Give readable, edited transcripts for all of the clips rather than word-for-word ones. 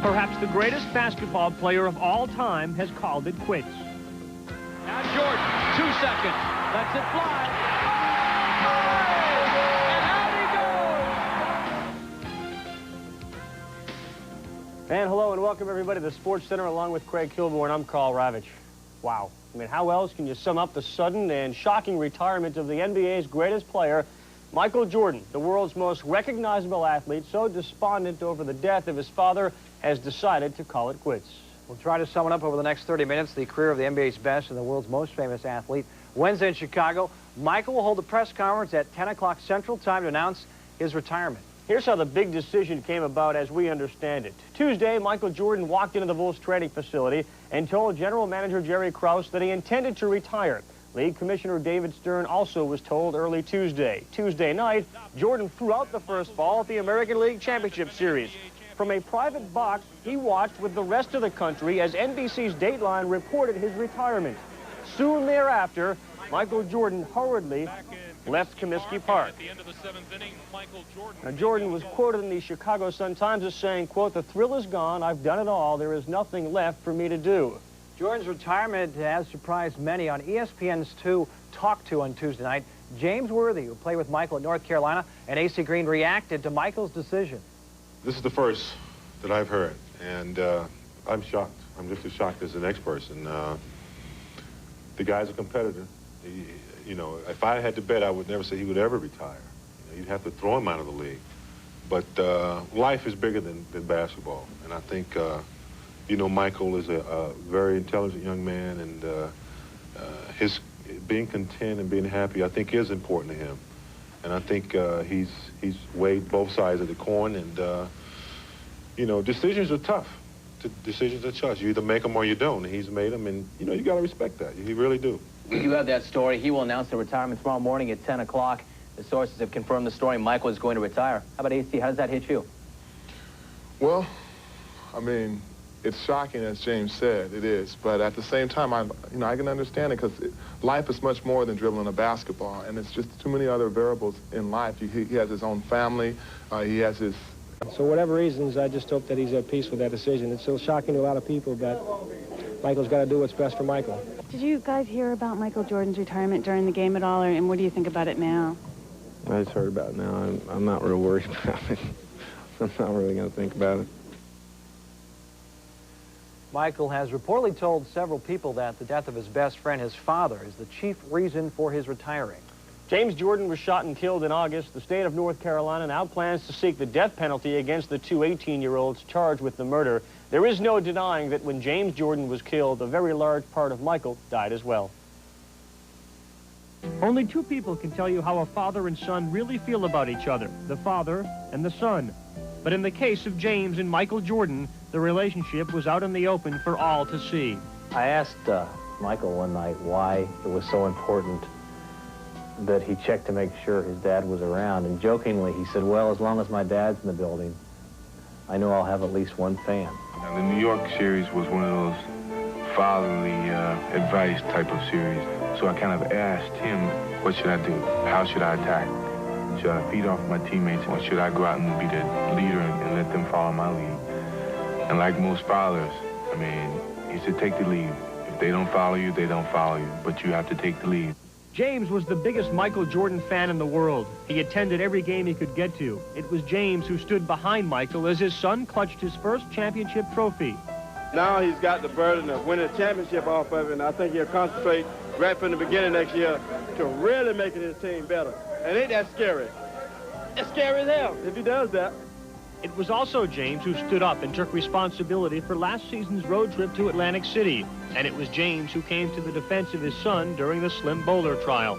Perhaps the greatest basketball player of all time has called it quits. Now Jordan, 2 seconds, lets it fly. And hello and welcome everybody to the Sports Center along with Craig Kilborn. I'm Karl Ravech. Wow. I mean, how else can you sum up the sudden and shocking retirement of the NBA's greatest player, Michael Jordan, the world's most recognizable athlete, so despondent over the death of his father, has decided to call it quits. We'll try to sum it up over the next 30 minutes, the career of the NBA's best and the world's most famous athlete. Wednesday in Chicago, Michael will hold a press conference at 10 o'clock Central Time to announce his retirement. Here's how the big decision came about as we understand it. Tuesday, Michael Jordan walked into the Bulls training facility and told General Manager Jerry Krause that he intended to retire. League Commissioner David Stern also was told early Tuesday. Tuesday night, Jordan threw out the first ball at the American League Championship Series. From a private box, he watched with the rest of the country as NBC's Dateline reported his retirement. Soon thereafter, Michael Jordan hurriedly left Comiskey Park. Now, Jordan was quoted in the Chicago Sun-Times as saying, quote, "The thrill is gone. I've done it all. There is nothing left for me to do." Jordan's retirement has surprised many. On ESPN's 2 Talk To on Tuesday night, James Worthy, who played with Michael at North Carolina, and AC Green reacted to Michael's decision. This is the first that I've heard, and I'm shocked. I'm just as shocked as the next person. The guy's a competitor. You know, if I had to bet, I would never say he would ever retire. You know, you'd have to throw him out of the league. But life is bigger than basketball, and I think, you know, Michael is a very intelligent young man, and his being content and being happy, I think, is important to him. And I think he's weighed both sides of the coin, and, you know, decisions are tough. Decisions are tough. You either make them or you don't, and he's made them, and, you know, you got to respect that. You really do. You have that story. He will announce the retirement tomorrow morning at 10 o'clock. The sources have confirmed the story. Michael is going to retire. How about AC? How does that hit you? Well, I mean, it's shocking, as James said. It is. But at the same time, I can understand it, because life is much more than dribbling a basketball, and it's just too many other variables in life. He has his own family. He has his... So whatever reasons, I just hope that he's at peace with that decision. It's so shocking to a lot of people, but Michael's got to do what's best for Michael. Did you guys hear about Michael Jordan's retirement during the game at all, and what do you think about it now? I just heard about it now. I'm not real worried about it. I'm not really going to think about it. Michael has reportedly told several people that the death of his best friend, his father, is the chief reason for his retiring. James Jordan was shot and killed in August. The state of North Carolina now plans to seek the death penalty against the 2 18-year-olds charged with the murder. There is no denying that when James Jordan was killed, a very large part of Michael died as well. Only 2 people can tell you how a father and son really feel about each other, the father and the son. But in the case of James and Michael Jordan, the relationship was out in the open for all to see. I asked Michael one night why it was so important that he checked to make sure his dad was around, and jokingly he said, well, as long as my dad's in the building, I know I'll have at least one fan. Now, the New York series was one of those fatherly advice type of series, so I kind of asked him, what should I do? How should I attack? Should I feed off my teammates, or should I go out and be the leader and let them follow my lead? And like most fathers, I mean, he said, take the lead. If they don't follow you, they don't follow you, but you have to take the lead. James was the biggest Michael Jordan fan in the world. He attended every game he could get to. It was James who stood behind Michael as his son clutched his first championship trophy. Now he's got the burden of winning a championship off of it, and I think he'll concentrate right from the beginning next year to really making his team better. And ain't that scary? It's scary as hell if he does that. It was also James who stood up and took responsibility for last season's road trip to Atlantic City. And it was James who came to the defense of his son during the Slim Bowler trial.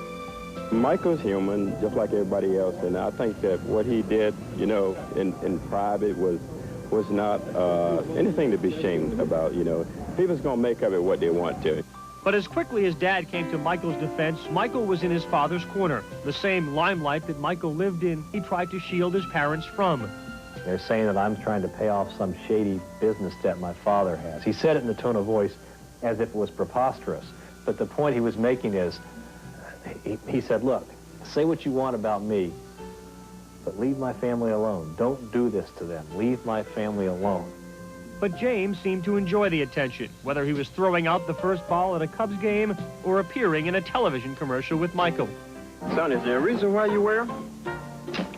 Michael's human, just like everybody else, and I think that what he did, you know, in private was not anything to be ashamed about, you know. People's going to make of it what they want to. But as quickly as Dad came to Michael's defense, Michael was in his father's corner. The same limelight that Michael lived in, he tried to shield his parents from. They're saying that I'm trying to pay off some shady business debt my father has. He said it in the tone of voice as if it was preposterous. But the point he was making is, he said, look, say what you want about me, but leave my family alone. Don't do this to them. Leave my family alone. But James seemed to enjoy the attention, whether he was throwing out the first ball at a Cubs game or appearing in a television commercial with Michael. Son, is there a reason why you wear them?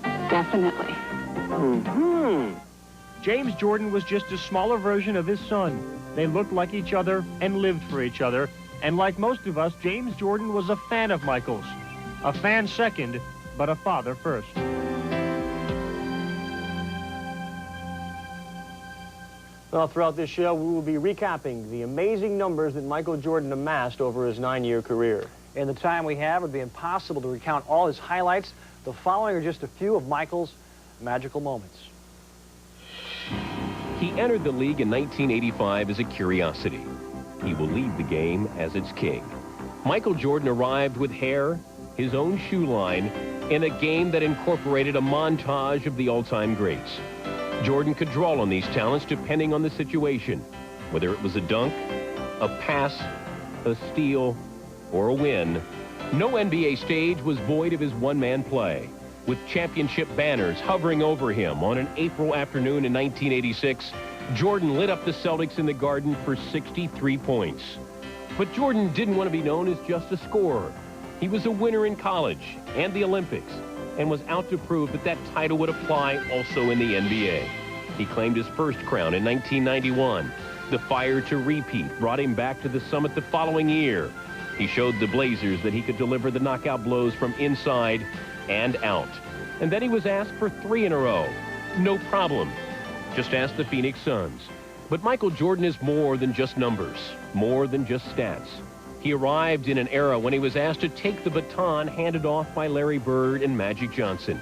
Definitely. James Jordan was just a smaller version of his son. They looked like each other and lived for each other. And like most of us, James Jordan was a fan of Michael's. A fan second, but a father first. Well, throughout this show, we will be recapping the amazing numbers that Michael Jordan amassed over his 9-year career. In the time we have, it would be impossible to recount all his highlights. The following are just a few of Michael's magical moments. He entered the league in 1985 as a curiosity. He will leave the game as its king. Michael Jordan arrived with hair, his own shoe line, in a game that incorporated a montage of the all-time greats. Jordan could draw on these talents depending on the situation, whether it was a dunk, a pass, a steal, or a win. No NBA stage was void of his one-man play. With championship banners hovering over him on an April afternoon in 1986, Jordan lit up the Celtics in the Garden for 63 points. But Jordan didn't want to be known as just a scorer. He was a winner in college and the Olympics, and was out to prove that that title would apply also in the NBA. He claimed his first crown in 1991. The fire to repeat brought him back to the summit the following year. He showed the Blazers that he could deliver the knockout blows from inside and out. And then he was asked for 3 in a row. No problem. Just ask the Phoenix Suns. But Michael Jordan is more than just numbers, more than just stats. He arrived in an era when he was asked to take the baton handed off by Larry Bird and Magic Johnson.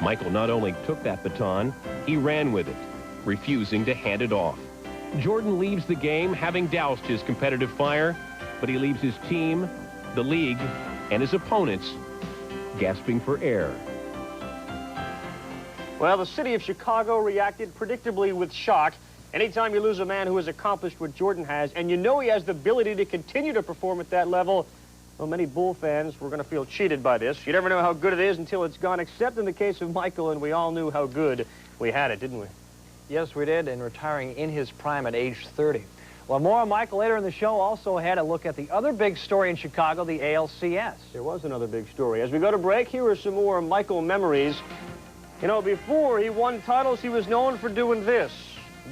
Michael not only took that baton, he ran with it, refusing to hand it off. Jordan leaves the game having doused his competitive fire, but he leaves his team, the league, and his opponents gasping for air. Well, the city of Chicago reacted predictably with shock. Anytime you lose a man who has accomplished what Jordan has, and you know he has the ability to continue to perform at that level, well, many Bull fans were going to feel cheated by this. You never know how good it is until it's gone, except in the case of Michael, and we all knew how good we had it, didn't we? Yes, we did, and retiring in his prime at age 30. Well, more on Michael later in the show. Also had a look at the other big story in Chicago, the ALCS. There was another big story. As we go to break, here are some more Michael memories. You know, before he won titles, he was known for doing this,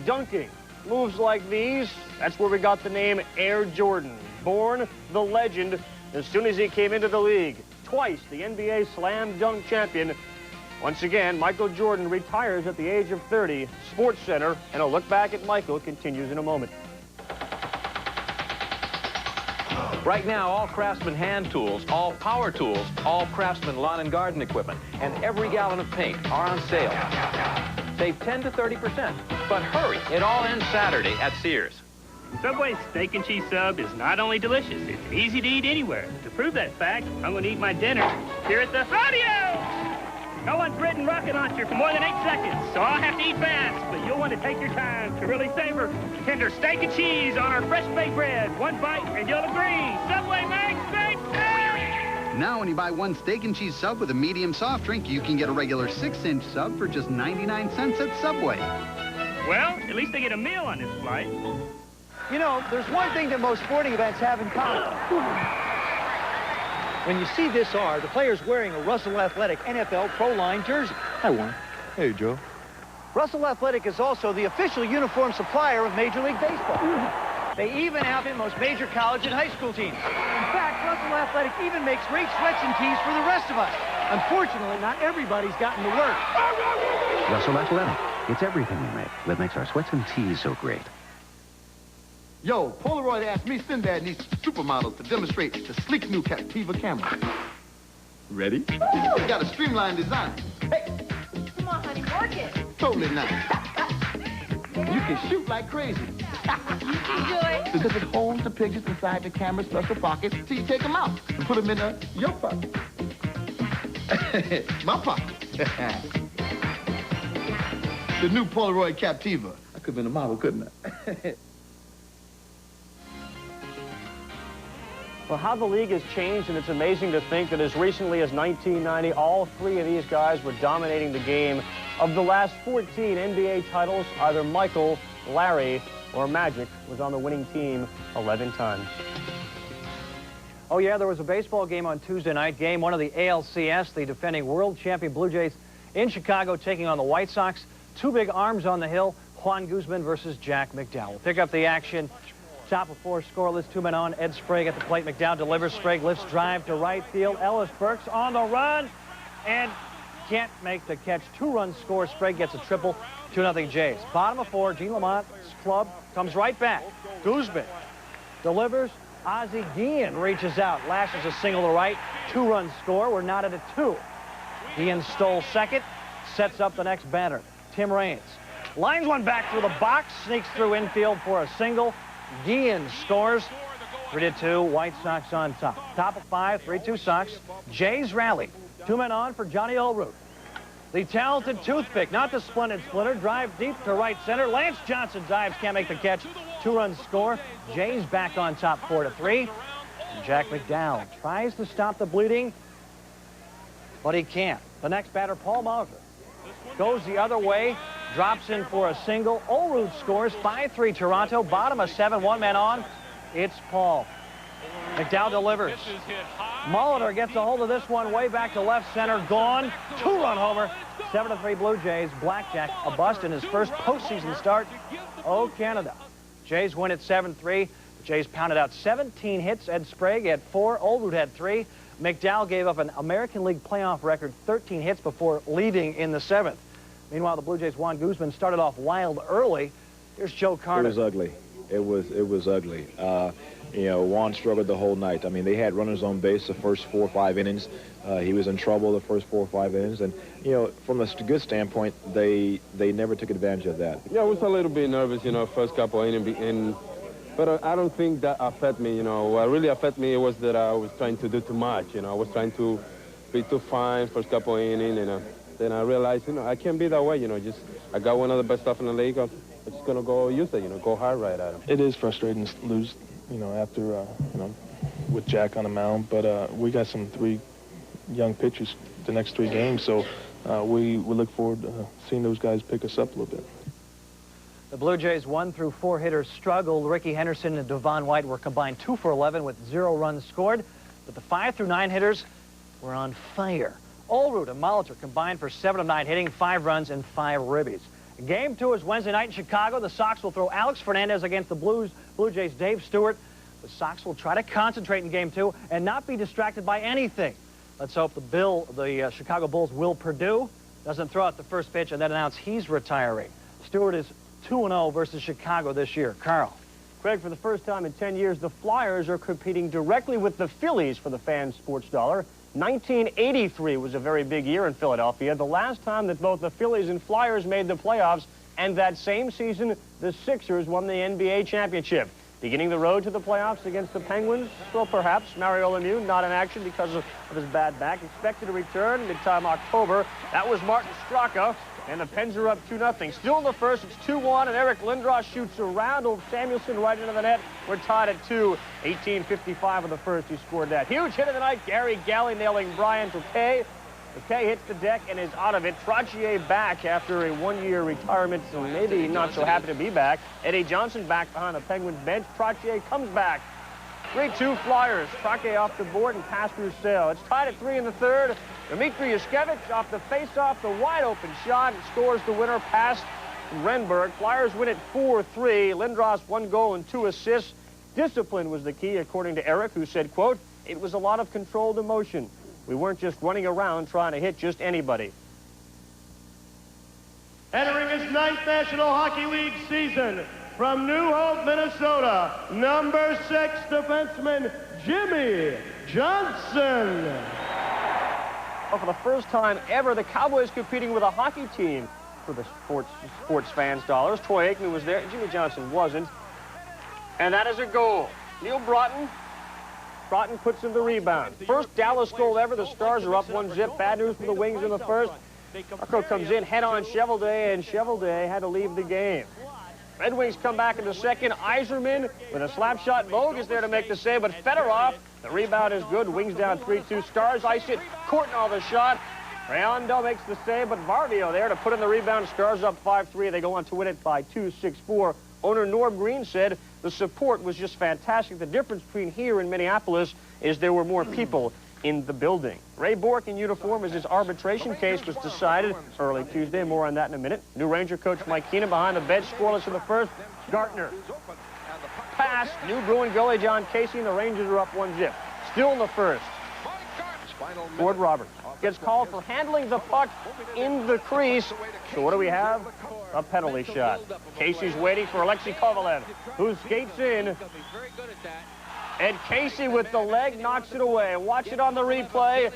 dunking. Moves like these, that's where we got the name Air Jordan. Born the legend as soon as he came into the league. Twice the NBA slam dunk champion. Once again, Michael Jordan retires at the age of 30. SportsCenter, and a look back at Michael continues in a moment. Right now, all Craftsman hand tools, all power tools, all Craftsman lawn and garden equipment, and every gallon of paint are on sale. Save 10 to 30%. But hurry, it all ends Saturday at Sears. Subway's steak and cheese sub is not only delicious, it's easy to eat anywhere. To prove that fact, I'm going to eat my dinner here at the rodeo. No one's ridden rocket launcher for more than 8 seconds, so I'll have to eat fast. But you'll want to take your time to really savor tender steak and cheese on our fresh baked bread. One bite and you'll agree. Subway makes steak good! Now when you buy one steak and cheese sub with a medium soft drink, you can get a regular 6-inch sub for just 99 cents at Subway. Well, at least I get a meal on this flight. You know, there's one thing that most sporting events have in common. When you see this R, the player's wearing a Russell Athletic NFL Pro Line jersey. Hi, Warren. Hey, Joe. Russell Athletic is also the official uniform supplier of Major League Baseball. They even outfit most major college and high school teams. In fact, Russell Athletic even makes great sweats and tees for the rest of us. Unfortunately, not everybody's gotten to work. Russell Athletic. It's everything we make that makes our sweats and tees so great. Yo, Polaroid asked me Sinbad needs supermodels to demonstrate the sleek new Captiva camera. Ready? It's got a streamlined design. Hey! Come on, honey, work it. Totally nice. You can shoot like crazy. You can do it. Because it holds the pictures inside the camera's special pocket so you take them out and put them in your pocket. My pocket. The new Polaroid Captiva. I could have been a model, couldn't I? Well, how the league has changed, and it's amazing to think that as recently as 1990, all three of these guys were dominating the game. Of the last 14 NBA titles, either Michael, Larry, or Magic was on the winning team 11 times. Oh, yeah, there was a baseball game on Tuesday night. Game one of the ALCS, the defending world champion Blue Jays in Chicago taking on the White Sox. Two big arms on the hill, Juan Guzman versus Jack McDowell. We'll pick up the action. Top of four, scoreless, 2 men on. Ed Sprague at the plate. McDowell delivers. Sprague lifts, drive to right field. Ellis Burks on the run and can't make the catch. 2-run score. Sprague gets a triple. 2-0 Jays. Bottom of 4, Gene Lamont's club comes right back. Guzman delivers. Ozzie Guillen reaches out, lashes a single to right. 2-run score. We're knotted at 2. Guillen stole second, sets up the next batter. Tim Raines lines one back through the box, sneaks through infield for a single. Guillen scores. 3-2, White Sox on top. Top of 5, 3-2 Sox. Jays rally. 2 men on for Johnny Olerud. The talented toothpick, not the splendid splitter. Drive deep to right center. Lance Johnson dives, can't make the catch. 2-run score. Jays back on top 4-3. And Jack McDowell tries to stop the bleeding, but he can't. The next batter, Paul Mauser, goes the other way. Drops in for a single. Olerud scores. 5-3 Toronto. Bottom of 7. 1 man on. It's Paul. McDowell delivers. Molitor gets a hold of this one way back to left center. Gone. 2-run homer. 7-3 Blue Jays. Blackjack a bust in his first postseason start. Oh, Canada. Jays win at 7-3. The Jays pounded out 17 hits. Ed Sprague had 4. Olerud had 3. McDowell gave up an American League playoff record 13 hits before leaving in the 7th. Meanwhile, the Blue Jays' Juan Guzman started off wild early. Here's Joe Carter. It was ugly. It was ugly. You know, Juan struggled the whole night. I mean, they had runners on base the first 4 or 5 innings. He was in trouble the first 4 or 5 innings. And, you know, from a good standpoint, they never took advantage of that. Yeah, I was a little bit nervous, you know, first couple of innings. But I don't think that affected me, you know. What really affected me was that I was trying to do too much, you know. I was trying to be too fine first couple of innings, and then I realized, you know, I can't be that way, you know. Just I got one of the best stuff in the league. I'm just going to go use it, you know, go hard right at him. It is frustrating to lose, you know, after, you know, with Jack on the mound. But we got some 3 young pitchers the next 3 games, so we look forward to seeing those guys pick us up a little bit. The Blue Jays 1 through 4 hitters struggled. Ricky Henderson and Devon White were combined 2 for 11 with 0 runs scored. But the 5 through 9 hitters were on fire. Olerud and Molitor combined for 7 of 9 hitting, 5 runs and 5 ribbies. Game 2 is Wednesday night in Chicago. The Sox will throw Alex Fernandez against the Blue Jays' Dave Stewart. The Sox will try to concentrate in Game 2 and not be distracted by anything. Let's hope the Chicago Bulls Will Perdue doesn't throw out the first pitch and then announce he's retiring. Stewart is 2-0 versus Chicago this year. Karl. Craig, for the first time in 10 years, the Flyers are competing directly with the Phillies for the fan sports dollar. 1983 was a very big year in Philadelphia, the last time that both the Phillies and Flyers made the playoffs, and that same season, the Sixers won the NBA championship. Beginning the road to the playoffs against the Penguins, well, perhaps Mario Lemieux not in action because of his bad back. Expected to return mid-time October. That was Martin Straka, and the Pens are up 2-0. Still in the first, it's 2-1, and Eric Lindros shoots around old Samuelson right into the net. We're tied at 2. 18:55 of the first, he scored that. Huge hit of the night, Gary Galley nailing Brian Touquet. Touquet hits the deck and is out of it. Trottier back after a 1-year retirement, so maybe not so happy to be back. Eddie Johnson back behind the Penguins bench. Trottier comes back. 3-2 Flyers. Trottier off the board and pass through Sale. It's tied at 3 in the third. Dmitry Yushkevich off the face-off, the wide-open shot, scores the winner past Renberg. Flyers win at 4-3. Lindros 1 goal and 2 assists. Discipline was the key, according to Eric, who said, quote, "It was a lot of controlled emotion. We weren't just running around trying to hit just anybody." Entering his 9th National Hockey League season, from New Hope, Minnesota, number 6 defenseman, Jimmy Johnson. Well, for the first time ever, the Cowboys competing with a hockey team for the sports fans dollars. Troy Aikman was there. Jimmy Johnson wasn't. And that is a goal. Neil Broughton puts in the rebound. First Dallas goal ever. The Stars are up 1-0. Bad news for the Wings in the first. Marco comes in head-on Cheveldae, and Cheveldae had to leave the game. Red Wings come back in the second. Iserman with a slap shot. Vogue is there to make the save, but Fedorov, the rebound is good. Wings down 3-2. Stars ice it. Courtnall the shot. Rayondo makes the save, but Varvio there to put in the rebound. Stars up 5-3. They go on to win it by 2-6-4. Owner Norm Green said the support was just fantastic. The difference between here and Minneapolis is there were more people in the building. Ray Bourque in uniform as his arbitration case was decided early Tuesday. More on that in a minute. New Ranger coach Mike Keenan behind the bench, scoreless in the first. Gartner. Pass. New Bruin goalie John Casey, and the Rangers are up 1-0. Still in the first. Ford Roberts gets called for handling the puck in the crease. So what do we have? A penalty shot. Casey's waiting for Alexei Kovalev, who skates in. And Casey with the leg knocks it away. Watch it on the replay.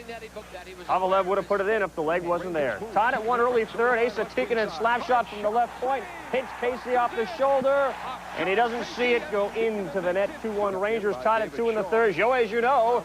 Kovalev would have put it in if the leg wasn't there. Tied at 1 early third. Asa Tikkanen slap shot from the left point. Hits Casey off the shoulder. And he doesn't see it go into the net. 2-1 Rangers tied at 2 in the third. Joe, as you know,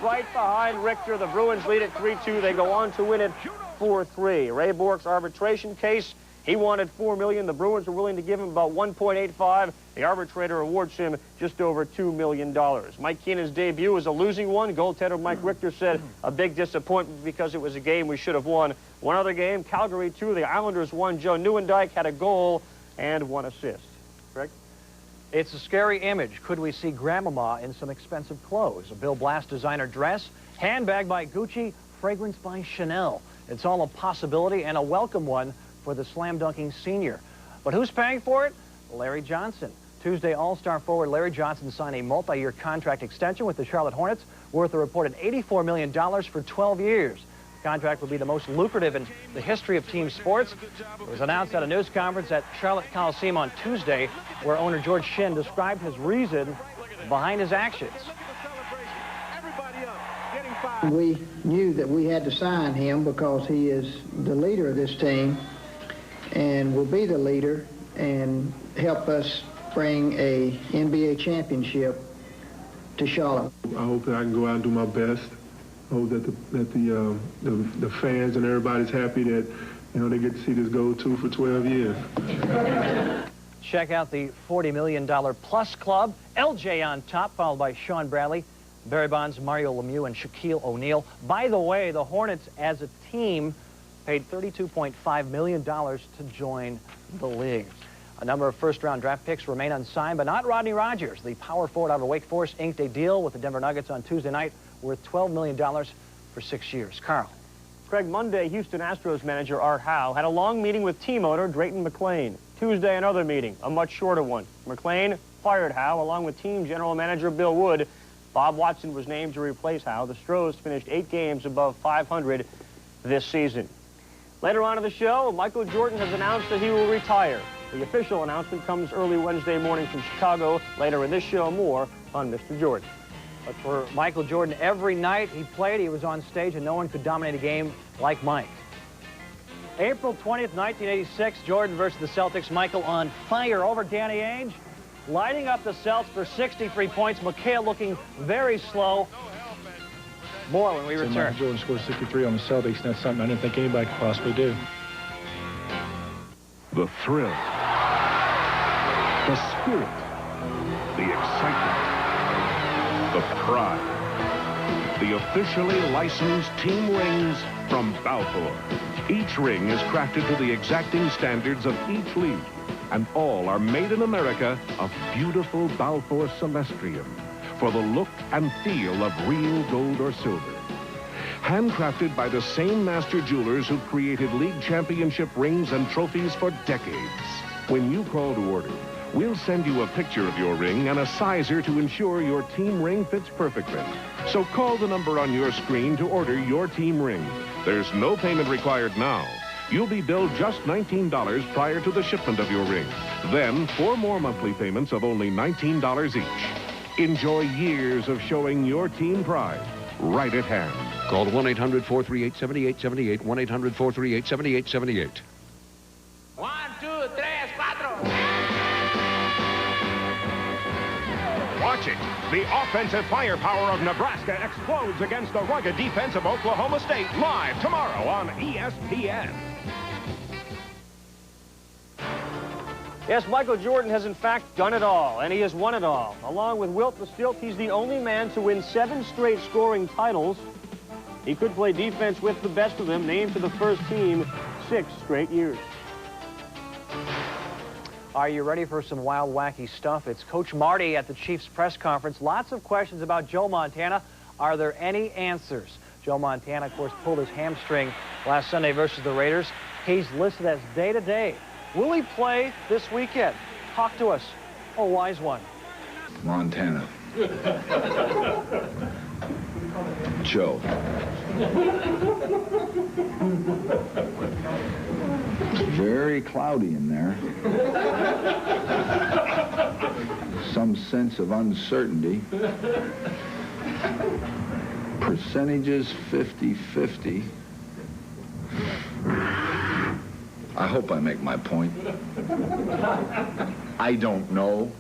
right behind Richter. The Bruins lead at 3-2. They go on to win it 4-3. Ray Bourque's arbitration case. He wanted $4 million. The Bruins were willing to give him about $1.85. The arbitrator awards him just over $2 million. Mike Keenan's debut was a losing one. Goaltender Mike Richter said a big disappointment because it was a game we should have won. One other game, Calgary 2. The Islanders won. Joe Nieuwendyk had a goal and 1 assist. Greg? It's a scary image. Could we see Grandmama in some expensive clothes? A Bill Blass designer dress, handbag by Gucci, fragrance by Chanel. It's all a possibility and a welcome one for the slam-dunking senior. But who's paying for it? Larry Johnson. Tuesday, All-Star forward Larry Johnson signed a multi-year contract extension with the Charlotte Hornets worth a reported $84 million for 12 years. The contract will be the most lucrative in the history of team sports. It was announced at a news conference at Charlotte Coliseum on Tuesday, where owner George Shinn described his reason behind his actions. We knew that we had to sign him because he is the leader of this team and will be the leader and help us bring a NBA championship to Charlotte. I hope that I can go out and do my best. I hope that the fans and everybody's happy that, you know, they get to see this go to for 12 years. Check out the $40 million plus club. LJ on top, followed by Sean Bradley, Barry Bonds, Mario Lemieux, and Shaquille O'Neal. By the way, the Hornets as a team paid $32.5 million to join the league. A number of first-round draft picks remain unsigned, but not Rodney Rogers. The power forward out of Wake Forest inked a deal with the Denver Nuggets on Tuesday night worth $12 million for 6 years. Karl. Craig, Monday, Houston Astros manager Art Howe had a long meeting with team owner Drayton McClain. Tuesday, another meeting, a much shorter one. McClain fired Howe along with team general manager Bill Wood. Bob Watson was named to replace Howe. The Astros finished 8 games above 500 this season. Later on in the show, Michael Jordan has announced that he will retire. The official announcement comes early Wednesday morning from Chicago. Later in this show, more on Mr. Jordan. But for Michael Jordan, every night he played, he was on stage, and no one could dominate a game like Mike. April 20th, 1986, Jordan versus the Celtics. Michael on fire over Danny Ainge, lighting up the Celts for 63 points. McHale looking very slow. More when we return. Michael Jordan scored 63 on the Celtics, and that's something I didn't think anybody could possibly do. The thrill, the spirit, the excitement, the pride, the officially licensed team rings from Balfour. Each ring is crafted to the exacting standards of each league, and all are made in America of beautiful Balfour Celestrium for the look and feel of real gold or silver. Handcrafted by the same master jewelers who created league championship rings and trophies for decades. When you call to order, we'll send you a picture of your ring and a sizer to ensure your team ring fits perfectly. So call the number on your screen to order your team ring. There's no payment required now. You'll be billed just $19 prior to the shipment of your ring. Then 4 more monthly payments of only $19 each. Enjoy years of showing your team pride right at hand. Call 1-800-438-7878, 1-800-438-7878. 1, 2, 3, 4. Watch it. The offensive firepower of Nebraska explodes against the rugged defense of Oklahoma State live tomorrow on ESPN. Yes, Michael Jordan has in fact done it all, and he has won it all. Along with Wilt the Stilt, he's the only man to win 7 straight scoring titles. He could play defense with the best of them, named to the first team 6 straight years. Are you ready for some wild, wacky stuff? It's Coach Marty at the Chiefs press conference. Lots of questions about Joe Montana. Are there any answers? Joe Montana, of course, pulled his hamstring last Sunday versus the Raiders. He's listed as day-to-day. Will he play this weekend? Talk to us. Oh, wise one. Montana. Joe. It's very cloudy in there. Some sense of uncertainty. Percentages 50-50. I hope I make my point. I don't know.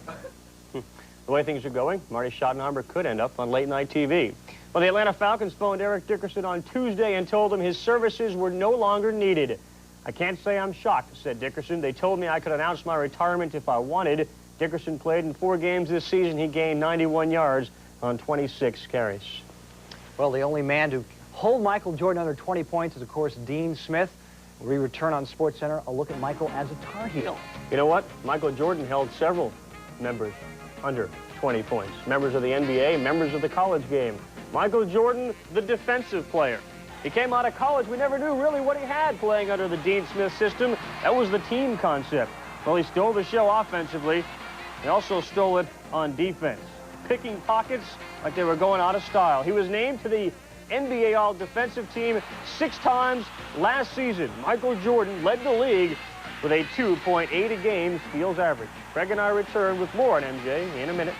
The way things are going, Marty Schottenheimer could end up on late-night TV. Well, the Atlanta Falcons phoned Eric Dickerson on Tuesday and told him his services were no longer needed. I can't say I'm shocked, said Dickerson. They told me I could announce my retirement if I wanted. Dickerson played in 4 games this season. He gained 91 yards on 26 carries. Well, the only man to hold Michael Jordan under 20 points is, of course, Dean Smith. We return on SportsCenter a look at Michael as a Tar Heel. You know what? Michael Jordan held several members under 20 points. Members of the NBA, members of the college game. Michael Jordan, the defensive player. He came out of college. We never knew really what he had playing under the Dean Smith system. That was the team concept. Well, he stole the show offensively. He also stole it on defense, picking pockets like they were going out of style. He was named to the NBA All-Defensive Team 6 times last season. Michael Jordan led the league with a 2.8 a game steals average. Craig and I return with more on MJ in a minute.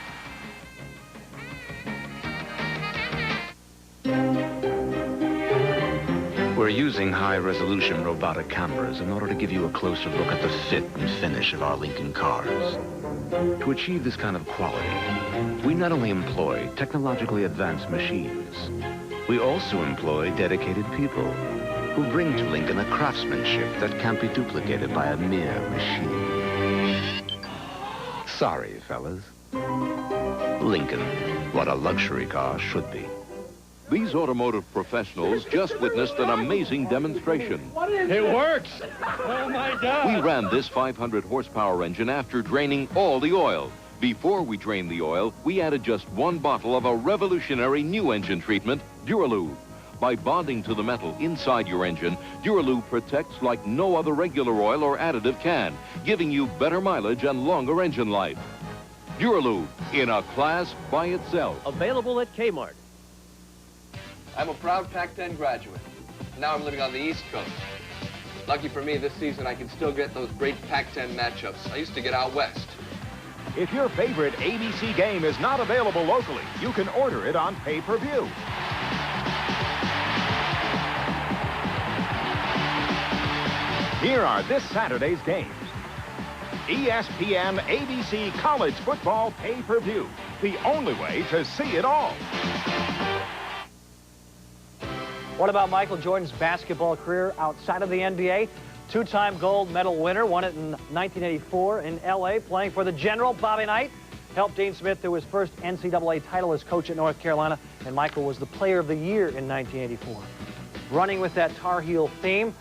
We're using high-resolution robotic cameras in order to give you a closer look at the fit and finish of our Lincoln cars. To achieve this kind of quality, we not only employ technologically advanced machines, we also employ dedicated people who bring to Lincoln a craftsmanship that can't be duplicated by a mere machine. Sorry, fellas. Lincoln, what a luxury car should be. These automotive professionals just witnessed an amazing demonstration. It works! Oh, my God! We ran this 500 horsepower engine after draining all the oil. Before we drained the oil, we added just 1 bottle of a revolutionary new engine treatment, Duralube. By bonding to the metal inside your engine, Duralube protects like no other regular oil or additive can, giving you better mileage and longer engine life. Duralube, in a class by itself. Available at Kmart. I'm a proud Pac-10 graduate. Now I'm living on the East Coast. Lucky for me, this season I can still get those great Pac-10 matchups I used to get out west. If your favorite ABC game is not available locally, you can order it on pay-per-view. Here are this Saturday's games. ESPN ABC College Football Pay-Per-View. The only way to see it all. What about Michael Jordan's basketball career outside of the NBA? 2-time gold medal winner, won it in 1984 in L.A., playing for the General. Bobby Knight helped Dean Smith to his first NCAA title as coach at North Carolina, and Michael was the Player of the Year in 1984. Running with that Tar Heel theme,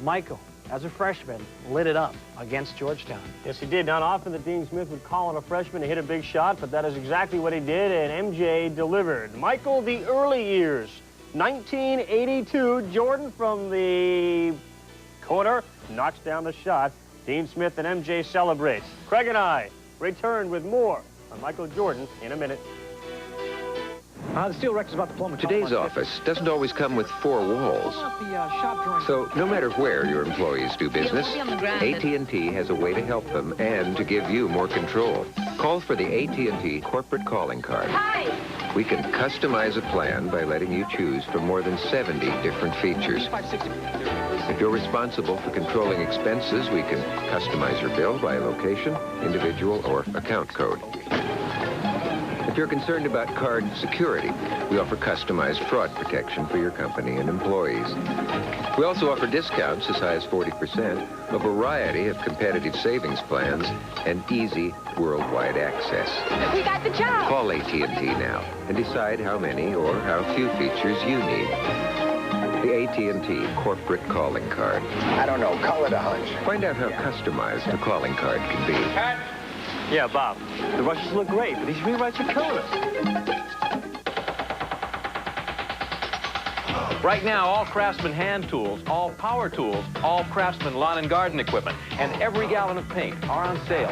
Michael, as a freshman, lit it up against Georgetown. Yes, he did. Not often that Dean Smith would call on a freshman to hit a big shot, but that is exactly what he did, and MJ delivered. Michael, the early years. 1982, Jordan from the corner knocks down the shot. Dean Smith and MJ celebrates. Craig and I return with more on Michael Jordan in a minute. The Steel Rex is about to blow. Today's office doesn't always come with 4 walls. So no matter where your employees do business, AT&T has a way to help them and to give you more control. Call for the AT&T Corporate Calling Card. Hi! We can customize a plan by letting you choose from more than 70 different features. If you're responsible for controlling expenses, we can customize your bill by location, individual, or account code. If you're concerned about card security, we offer customized fraud protection for your company and employees. We also offer discounts as high as 40%, a variety of competitive savings plans, and easy worldwide access. We got the job. Call AT&T now and decide how many or how few features you need. The AT&T corporate calling card. I don't know. Call it a hunch. Find out how customized a calling card can be. Yeah, Bob. The Russians look great, but these rewrites are killing us. Right now, all Craftsman hand tools, all power tools, all Craftsman lawn and garden equipment, and every gallon of paint are on sale.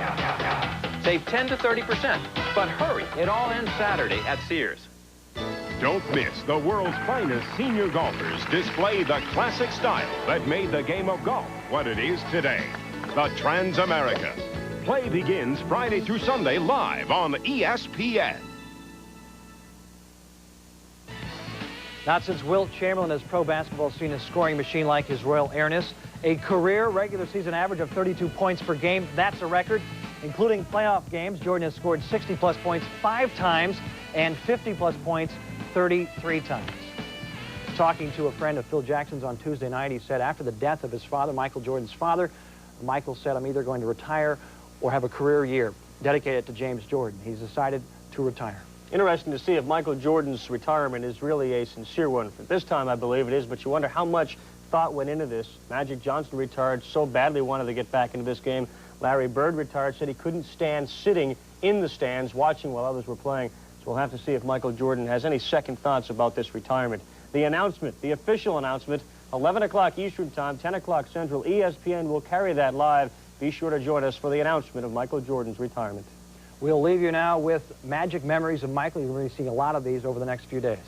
Save 10 to 30%. But hurry, it all ends Saturday at Sears. Don't miss the world's finest senior golfers display the classic style that made the game of golf what it is today. The Trans-America. Play begins Friday through Sunday live on ESPN. Not since Wilt Chamberlain has pro basketball seen a scoring machine like his Royal Airness. A career regular season average of 32 points per game. That's a record. Including playoff games, Jordan has scored 60-plus points 5 times and 50-plus points 33 times. Talking to a friend of Phil Jackson's on Tuesday night, he said after the death of his father, Michael Jordan's father, Michael said, I'm either going to retire or have a career year dedicated to James Jordan. He's decided to retire. Interesting to see if Michael Jordan's retirement is really a sincere one. For this time, I believe it is, but you wonder how much thought went into this. Magic Johnson retired, so badly wanted to get back into this game. Larry Bird retired, said he couldn't stand sitting in the stands watching while others were playing. So we'll have to see if Michael Jordan has any second thoughts about this retirement. The announcement, the official announcement, 11 o'clock Eastern Time, 10 o'clock Central. ESPN will carry that live. Be sure to join us for the announcement of Michael Jordan's retirement. We'll leave you now with magic memories of Michael. You're going to be seeing a lot of these over the next few days.